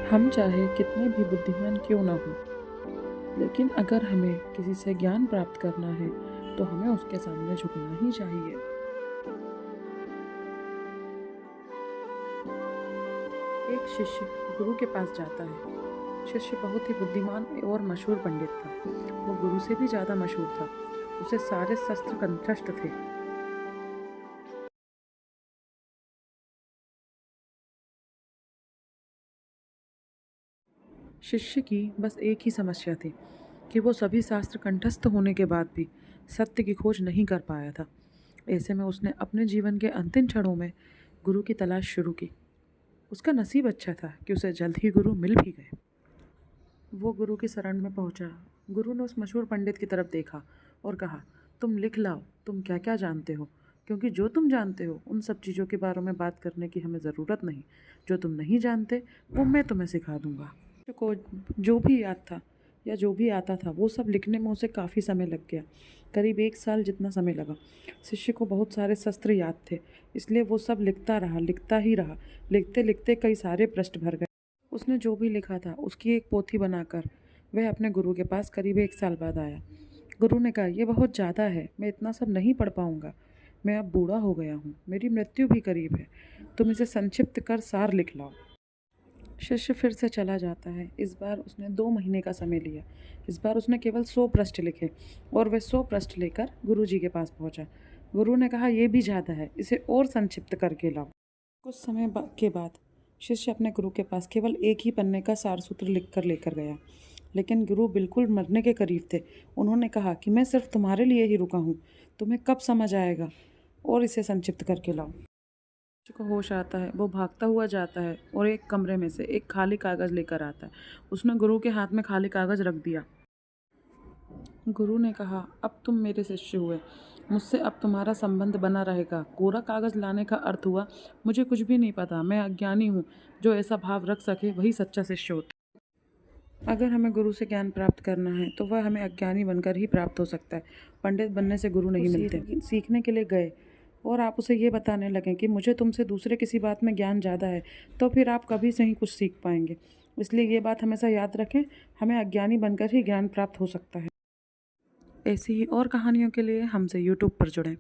हम चाहे कितने भी बुद्धिमान क्यों ना हो, लेकिन अगर हमें किसी से ज्ञान प्राप्त करना है तो हमें उसके सामने झुकना ही चाहिए। एक शिष्य गुरु के पास जाता है। शिष्य बहुत ही बुद्धिमान और मशहूर पंडित था। वो गुरु से भी ज़्यादा मशहूर था। उसे सारे शस्त्र कंठस्थ थे। शिष्य की बस एक ही समस्या थी कि वो सभी शास्त्र कंठस्थ होने के बाद भी सत्य की खोज नहीं कर पाया था। ऐसे में उसने अपने जीवन के अंतिम क्षणों में गुरु की तलाश शुरू की। उसका नसीब अच्छा था कि उसे जल्द ही गुरु मिल भी गए। वो गुरु की शरण में पहुंचा। गुरु ने उस मशहूर पंडित की तरफ देखा और कहा, तुम लिख लाओ, तुम क्या क्या जानते हो, क्योंकि जो तुम जानते हो उन सब चीज़ों के बारे में बात करने की हमें ज़रूरत नहीं। जो तुम नहीं जानते वो मैं तुम्हें सिखा दूंगा। को जो भी याद था या जो भी आता था वो सब लिखने में उसे काफ़ी समय लग गया। करीब 1 साल जितना समय लगा। शिष्य को बहुत सारे शस्त्र याद थे, इसलिए वो सब लिखता रहा, लिखता ही रहा। लिखते लिखते कई सारे पृष्ठ भर गए। उसने जो भी लिखा था उसकी एक पोथी बनाकर वह अपने गुरु के पास करीब 1 साल बाद आया। गुरु ने कहा, ये बहुत ज़्यादा है, मैं इतना सब नहीं पढ़ पाऊँगा। मैं अब बूढ़ा हो गया हूँ, मेरी मृत्यु भी करीब है। तुम इसे संक्षिप्त कर सार लिख लाओ। शिष्य फिर से चला जाता है। इस बार उसने 2 महीने का समय लिया। इस बार उसने केवल 100 पृष्ठ लिखे और वह 100 पृष्ठ लेकर गुरु जी के पास पहुंचा। गुरु ने कहा, यह भी ज़्यादा है, इसे और संक्षिप्त करके लाओ। कुछ समय के बाद शिष्य अपने गुरु के पास केवल एक ही पन्ने का सार सूत्र लिख कर लेकर गया। लेकिन गुरु बिल्कुल मरने के करीब थे। उन्होंने कहा कि मैं सिर्फ तुम्हारे लिए ही रुका हूँ, तुम्हें कब समझ आएगा, और इसे संक्षिप्त करके लाओ। को होश आता है। वो भागता हुआ जाता है और एक कमरे में से एक खाली कागज़ लेकर आता है। उसने गुरु के हाथ में खाली कागज़ रख दिया। गुरु ने कहा, अब तुम मेरे शिष्य हुए, मुझसे अब तुम्हारा संबंध बना रहेगा। कोरा कागज़ लाने का अर्थ हुआ, मुझे कुछ भी नहीं पता, मैं अज्ञानी हूँ। जो ऐसा भाव रख सके वही सच्चा शिष्य होता है। अगर हमें गुरु से ज्ञान प्राप्त करना है तो वह हमें अज्ञानी बनकर ही प्राप्त हो सकता है। पंडित बनने से गुरु नहीं मिलते। सीखने के लिए गए और आप उसे ये बताने लगें कि मुझे तुमसे दूसरे किसी बात में ज्ञान ज़्यादा है, तो फिर आप कभी से ही कुछ सीख पाएंगे। इसलिए ये बात हमेशा याद रखें, हमें अज्ञानी बनकर ही ज्ञान प्राप्त हो सकता है। ऐसी ही और कहानियों के लिए हमसे यूट्यूब पर जुड़ें।